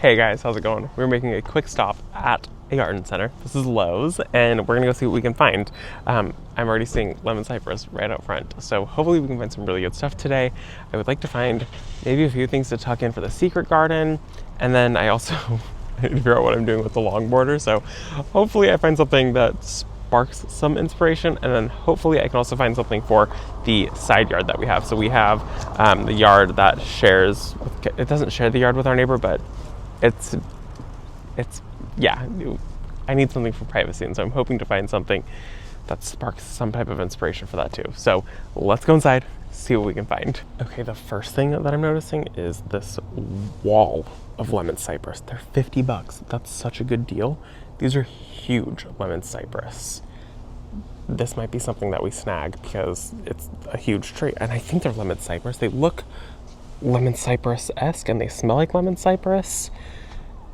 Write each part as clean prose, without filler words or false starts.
Hey guys, how's it going? We're making a quick stop at a garden center. This is Lowe's, and we're gonna go see what we can find. I'm already seeing lemon cypress right out front, so hopefully we can find some really good stuff today. I would like to find maybe a few things to tuck in for the secret garden, and then I also need to figure out what I'm doing with the long border, so hopefully I find something that sparks some inspiration, and then hopefully I can also find something for the side yard that we have. So we have the yard that shares, it doesn't share the yard with our neighbor, but it's yeah, I need something for privacy, and so I'm hoping to find something that sparks some type of inspiration for that too. So let's go inside, see what we can find. Okay, the first thing that I'm noticing is this wall of lemon cypress. They're 50 bucks. That's such a good deal. These are huge lemon cypress. This might be something that we snag because it's a huge tree, and I think they're lemon cypress. They look lemon cypress-esque and they smell like lemon cypress,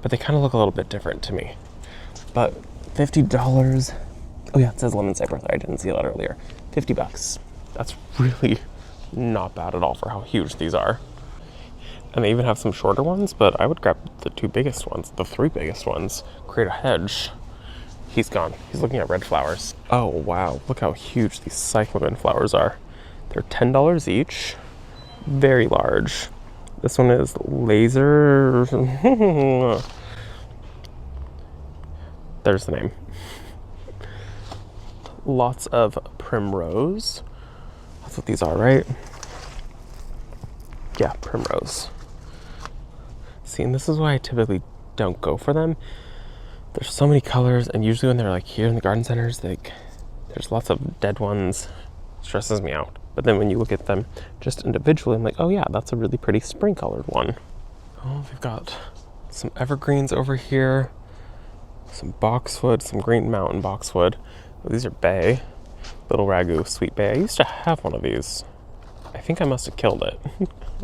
but they kind of look a little bit different to me. But $50. Oh yeah, it says lemon cypress. I didn't see that earlier. 50 bucks. That's really not bad at all for how huge these are. And they even have some shorter ones, but I would grab the two biggest ones, the three biggest ones, create a hedge. He's gone. He's looking at red flowers. Oh wow, look how huge these cyclamen flowers are. They're $10 each. Very large. This one is laser. There's the name. Lots of primrose. That's what these are, right? Yeah, primrose. See, and this is why I typically don't go for them. There's so many colors, and usually when they're like here in the garden centers, there's lots of dead ones. It stresses me out. But then when you look at them just individually, I'm like, oh yeah, that's a really pretty spring colored one. Oh, we've got some evergreens over here, some boxwood, some green mountain boxwood. Oh, these are bay, little ragu sweet bay. I used to have one of these. I think I must have killed it.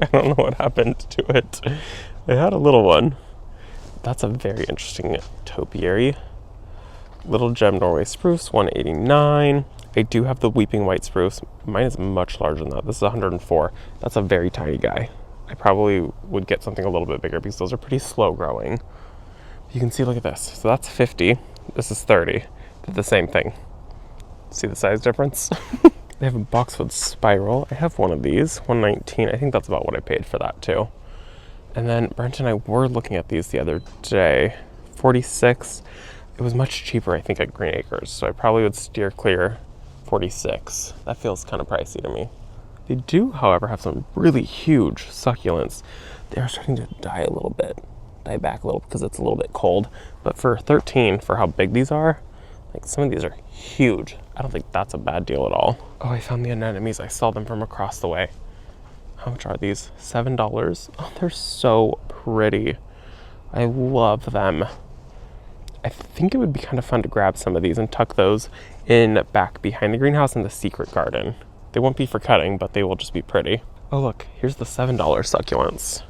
I don't know what happened to it. I had a little one. That's a very interesting topiary. Little gem Norway spruce, $189. I do have the weeping white spruce. Mine is much larger than that. This is 104. That's a very tiny guy. I probably would get something a little bit bigger because those are pretty slow growing. You can see, look at this. So that's 50. This is 30. They're the same thing. See the size difference? They have a boxwood spiral. I have one of these, $119. I think that's about what I paid for that too. And then Brent and I were looking at these the other day. 46. It was much cheaper, I think, at Green Acres. So I probably would steer clear 46. That feels kind of pricey to me. They do, however, have some really huge succulents. They are starting to die a little bit, die back a little because it's a little bit cold. But for 13, for how big these are, like some of these are huge. I don't think that's a bad deal at all. Oh, I found the anemones. I saw them from across the way. How much are these? $7. Oh, they're so pretty. I love them. I think it would be kind of fun to grab some of these and tuck those in back behind the greenhouse in the secret garden. They won't be for cutting, but they will just be pretty. Oh look, here's the $7 succulents.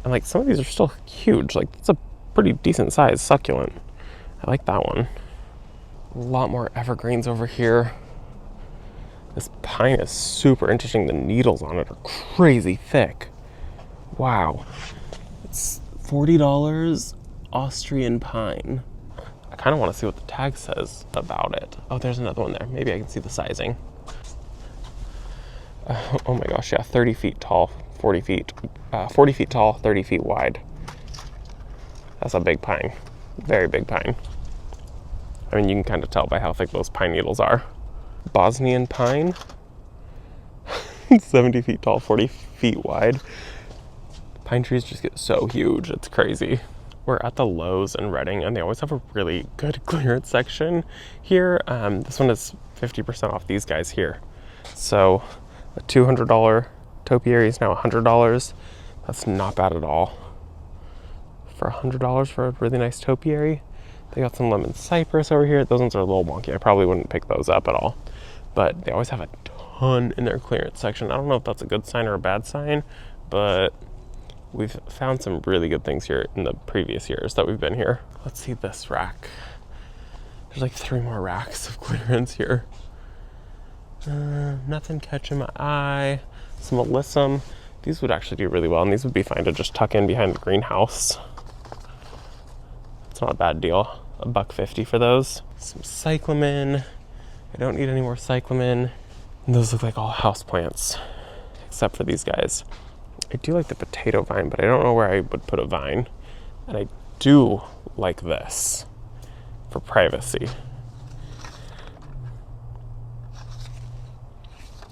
And like some of these are still huge. Like it's a pretty decent sized succulent. I like that one. A lot more evergreens over here. This pine is super interesting. The needles on it are crazy thick. Wow. It's $40. Austrian pine. I kind of want to see what the tag says about it. Oh, there's another one there. Maybe I can see the sizing. Oh my gosh, yeah, 30 feet tall, 40 feet tall, 30 feet wide. That's a big pine. Very big pine. I mean, you can kind of tell by how thick those pine needles are. Bosnian pine. 70 feet tall, 40 feet wide. Pine trees just get so huge, it's crazy. We're at the Lowe's in Reading, and they always have a really good clearance section here. This one is 50% off these guys here. So a $200 topiary is now $100. That's not bad at all. For $100 for a really nice topiary. They got some lemon cypress over here. Those ones are a little wonky. I probably wouldn't pick those up at all. But they always have a ton in their clearance section. I don't know if that's a good sign or a bad sign, but we've found some really good things here in the previous years that we've been here. Let's see this rack. There's like 3 more racks of clearance here. Nothing catching my eye. Some alyssum. These would actually do really well, and these would be fine to just tuck in behind the greenhouse. It's not a bad deal. $1.50 for those. Some cyclamen. I don't need any more cyclamen. And those look like all house plants, except for these guys. I do like the potato vine, but I don't know where I would put a vine. And I do like this for privacy.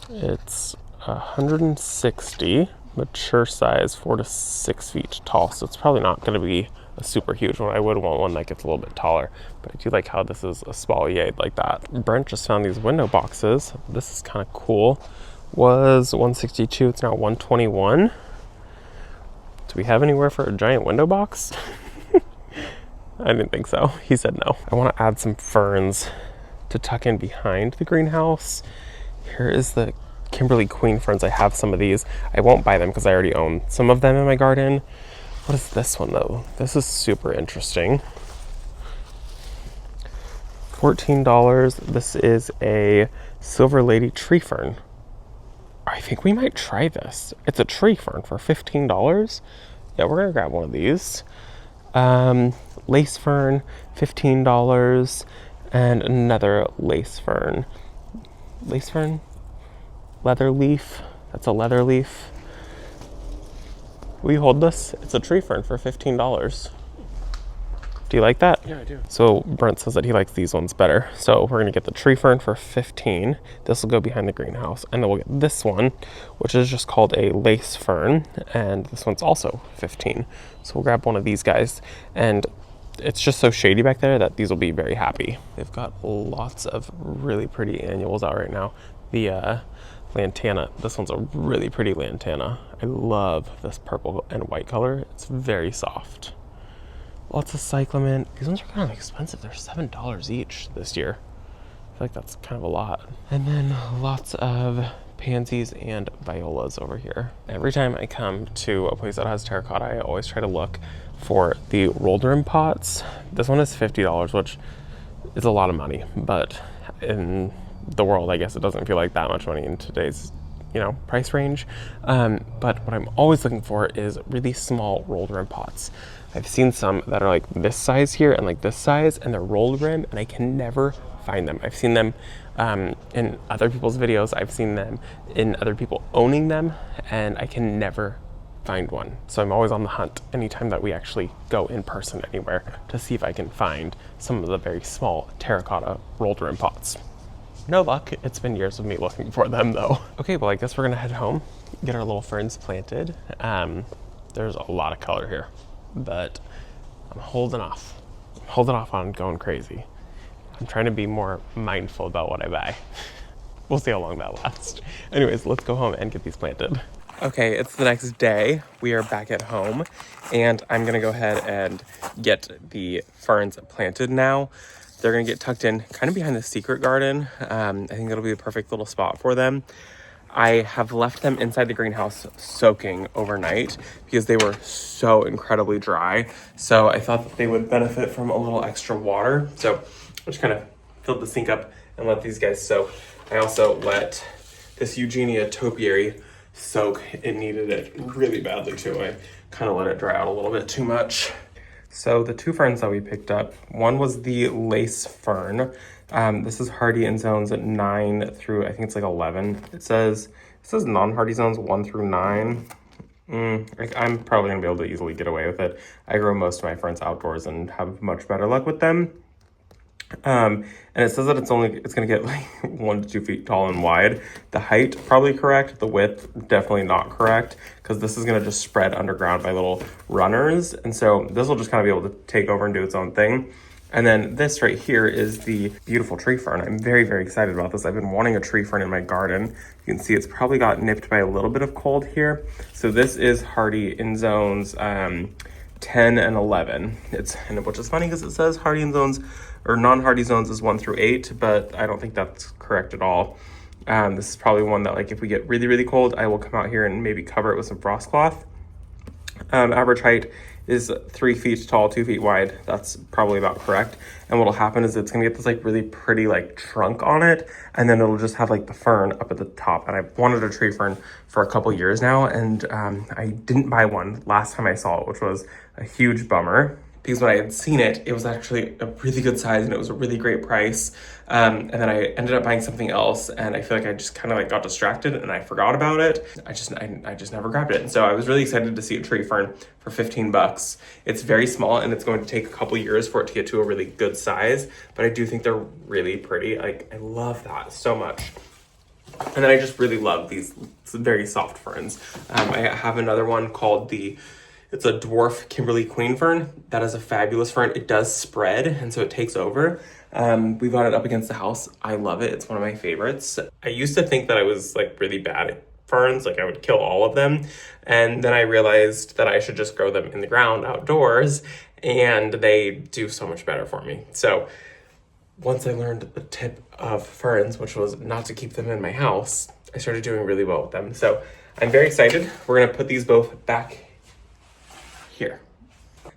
It's 160, mature size, 4 to 6 feet tall. So it's probably not going to be a super huge one. I would want one that gets a little bit taller, but I do like how this is a spaliered like that. Brent just found these window boxes. This is kind of cool. Was 162, it's now 121. Do we have anywhere for a giant window box? I didn't think so. He said no. I want to add some ferns to tuck in behind the greenhouse. Here is the Kimberly Queen ferns. I have some of these. I won't buy them because I already own some of them in my garden. What is this one though? This is super interesting. $14. This is a Silver Lady tree fern. I think we might try this. It's a tree fern for $15. Yeah, we're gonna grab one of these. Lace fern, $15, and another lace fern. Lace fern? Leather leaf. That's a leather leaf. Will you hold this? It's a tree fern for $15. Do you like that? Yeah, I do. So Brent says that he likes these ones better. So we're gonna get the tree fern for $15. This will go behind the greenhouse. And then we'll get this one, which is just called a lace fern. And this one's also $15. So we'll grab one of these guys. And it's just so shady back there that these will be very happy. They've got lots of really pretty annuals out right now. The lantana, this one's a really pretty lantana. I love this purple and white color. It's very soft. Lots of cyclamen. These ones are kind of expensive. They're $7 each this year. I feel like that's kind of a lot. And then lots of pansies and violas over here. Every time I come to a place that has terracotta, I always try to look for the rolled rim pots. This one is $50, which is a lot of money, but in the world, I guess it doesn't feel like that much money in today's, price range. But what I'm always looking for is really small rolled rim pots. I've seen some that are like this size here and like this size, and they're rolled rim, and I can never find them. I've seen them in other people's videos. I've seen them in other people owning them, and I can never find one. So I'm always on the hunt anytime that we actually go in person anywhere to see if I can find some of the very small terracotta rolled rim pots. No luck. It's been years of me looking for them though. Okay, well I guess we're gonna head home, get our little ferns planted. There's a lot of color here, but I'm holding off. I'm holding off on going crazy. I'm trying to be more mindful about what I buy. We'll see how long that lasts. Anyways, let's go home and get these planted. Okay, it's the next day. We are back at home, and I'm gonna go ahead and get the ferns planted now. They're gonna get tucked in kind of behind the secret garden. I think it'll be the perfect little spot for them. I have left them inside the greenhouse soaking overnight because they were so incredibly dry. So I thought that they would benefit from a little extra water. So I just kind of filled the sink up and let these guys soak. I also let this Eugenia topiary soak. It needed it really badly too. I kind of let it dry out a little bit too much. So the two ferns that we picked up, one was the lace fern. This is hardy in zones 9 through, I think it's like 11. It says non-hardy zones 1 through 9. I'm probably gonna be able to easily get away with it. I grow most of my ferns outdoors and have much better luck with them. And it says that it's gonna get like 1 to 2 feet tall and wide. The height probably correct, the width definitely not correct, because this is gonna just spread underground by little runners, and so this will just kind of be able to take over and do its own thing. And then this right here is the beautiful tree fern. I'm very, very excited about this. I've been wanting a tree fern in my garden. You can see it's probably got nipped by a little bit of cold here. So this is hardy in zones 10 and 11. Which is funny because it says hardy in zones, or non-hardy zones is 1 through 8, but I don't think that's correct at all. This is probably one that, like, if we get really, really cold, I will come out here and maybe cover it with some frost cloth. Average height is 3 feet tall, 2 feet wide. That's probably about correct. And what'll happen is it's gonna get this like really pretty like trunk on it, and then it'll just have like the fern up at the top. And I've wanted a tree fern for a couple years now, and I didn't buy one last time I saw it, which was a huge bummer. Because when I had seen it, it was actually a really good size and it was a really great price. And then I ended up buying something else, and I feel like I just kind of like got distracted and I forgot about it. I just never grabbed it. And so I was really excited to see a tree fern for 15 bucks. It's very small and it's going to take a couple years for it to get to a really good size, but I do think they're really pretty. Like, I love that so much. And then I just really love these very soft ferns. I have another one called it's a dwarf Kimberly queen fern. That is a fabulous fern. It does spread, and so it takes over. We've got it up against the house. I love it. It's one of my favorites. I used to think that I was like really bad at ferns, like I would kill all of them. And then I realized that I should just grow them in the ground outdoors, and they do so much better for me. So once I learned the tip of ferns, which was not to keep them in my house, I started doing really well with them. So I'm very excited. We're gonna put these both back here.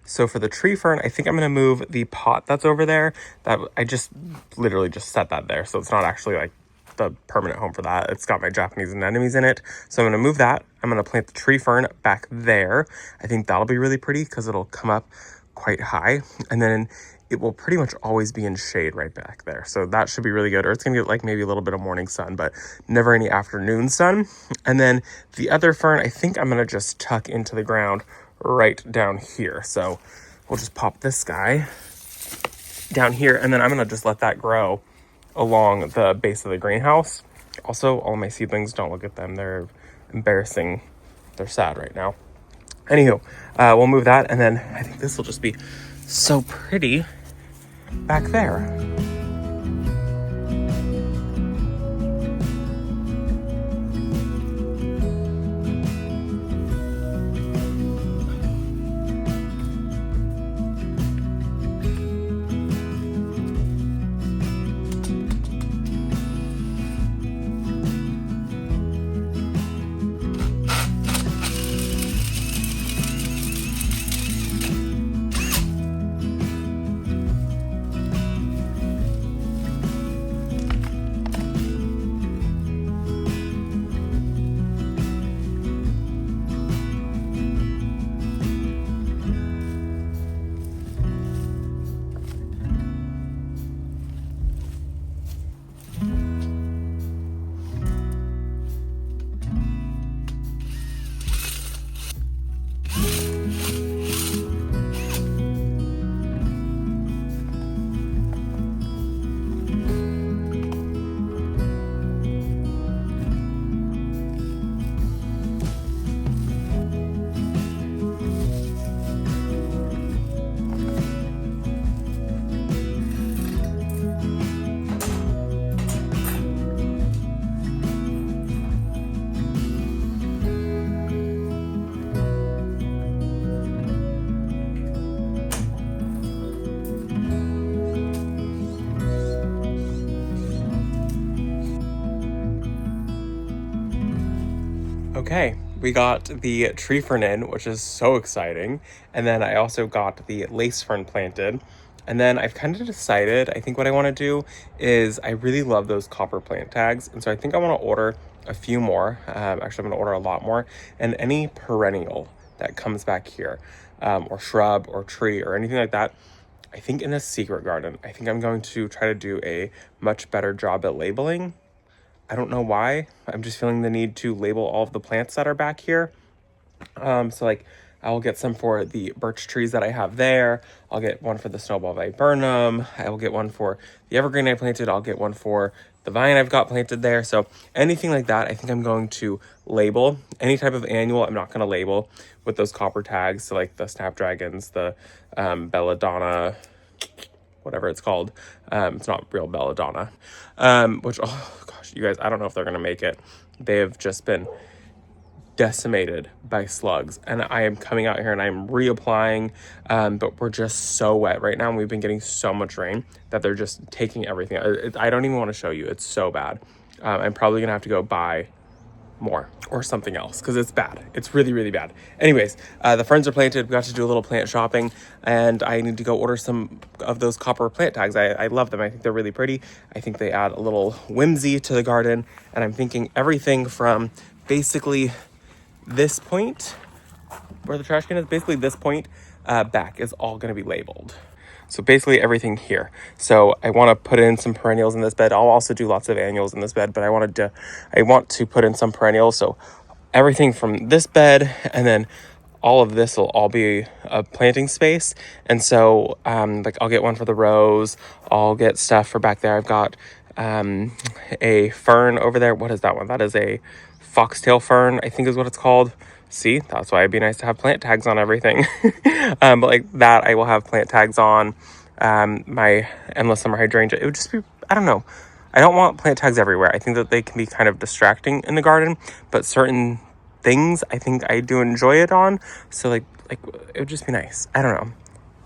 So for the tree fern, I think I'm gonna move the pot that's over there. That I just literally just set that there, so it's not actually like the permanent home for that. It's got my Japanese anemones in it. So I'm gonna move that. I'm gonna plant the tree fern back there. I think that'll be really pretty because it'll come up quite high, and then it will pretty much always be in shade right back there. So that should be really good. Or it's gonna get like maybe a little bit of morning sun, but never any afternoon sun. And then the other fern, I think I'm gonna just tuck into the ground right down here. So we'll just pop this guy down here, and then I'm gonna just let that grow along the base of the greenhouse. Also, all my seedlings, don't look at them. They're embarrassing. They're sad right now. Anywho, we'll move that, and then I think this will just be so pretty back there. Okay, we got the tree fern in, which is so exciting. And then I also got the lace fern planted. And then I've kind of decided, I think what I want to do is I really love those copper plant tags. And so I think I want to order a few more. Actually, I'm going to order a lot more. And any perennial that comes back here, or shrub or tree or anything like that, I think in a secret garden, I think I'm going to try to do a much better job at labeling. I don't know why. I'm just feeling the need to label all of the plants that are back here. So like I will get some for the birch trees that I have there. I'll get one for the snowball viburnum. I will get one for the evergreen I planted. I'll get one for the vine I've got planted there. So anything like that, I think I'm going to label. Any type of annual, I'm not going to label with those copper tags. So like the snapdragons, the belladonna, whatever it's called. It's not real belladonna, which, oh gosh, you guys, I don't know if they're going to make it. They have just been decimated by slugs, and I am coming out here and I'm reapplying, but we're just so wet right now, and we've been getting so much rain that they're just taking everything. I don't even want to show you. It's so bad. I'm probably gonna have to go buy more or something else, because it's bad. It's really, really bad. Anyways, the ferns are planted. We got to do a little plant shopping, and I need to go order some of those copper plant tags. I love them. I think they're really pretty. I think they add a little whimsy to the garden, and I'm thinking everything from basically this point where the trash can is, basically this point back is all going to be labeled. So basically everything here. So I want to put in some perennials in this bed. I'll also do lots of annuals in this bed, but I want to put in some perennials. So everything from this bed, and then all of this will all be a planting space. And so like I'll get one for the rose. I'll get stuff for back there. I've got a fern over there. What is that one? That is a foxtail fern, I think is what it's called. See, that's why it'd be nice to have plant tags on everything. But like that, I will have plant tags on. My endless summer hydrangea, it would just be, I don't know. I don't want plant tags everywhere. I think that they can be kind of distracting in the garden, but certain things I think I do enjoy it on. So like it would just be nice. I don't know.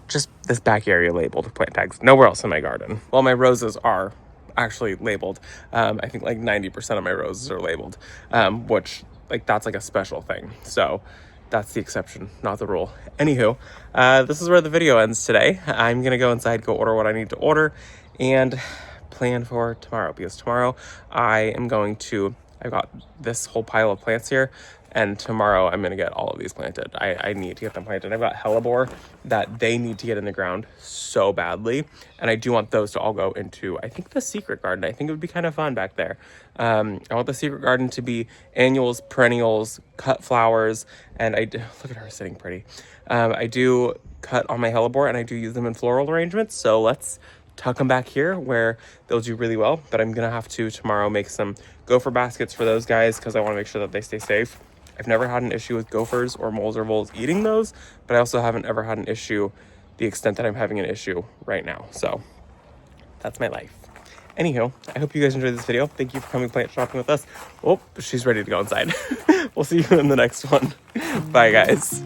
Just this back area labeled with plant tags. Nowhere else in my garden. Well, my roses are actually labeled. I think like 90% of my roses are labeled, which like that's like a special thing. So that's the exception, not the rule. Anywho, this is where the video ends today. I'm gonna go inside, go order what I need to order, and plan for tomorrow, because tomorrow I've got this whole pile of plants here, and tomorrow I'm gonna get all of these planted. I need to get them planted. I've got hellebore that they need to get in the ground so badly, and I do want those to all go into, I think, the secret garden. I think it would be kind of fun back there. I want the secret garden to be annuals, perennials, cut flowers, and look at her sitting pretty. I do cut on my hellebore, and I do use them in floral arrangements, so let's tuck them back here where they'll do really well. But I'm gonna have to tomorrow make some gopher baskets for those guys, because I want to make sure that they stay safe. I've never had an issue with gophers or moles or voles eating those, but I also haven't ever had an issue the extent that I'm having an issue right now. So that's my life. Anywho, I hope you guys enjoyed this video. Thank you for coming plant shopping with us. Oh, she's ready to go inside. We'll see you in the next one. Bye, guys.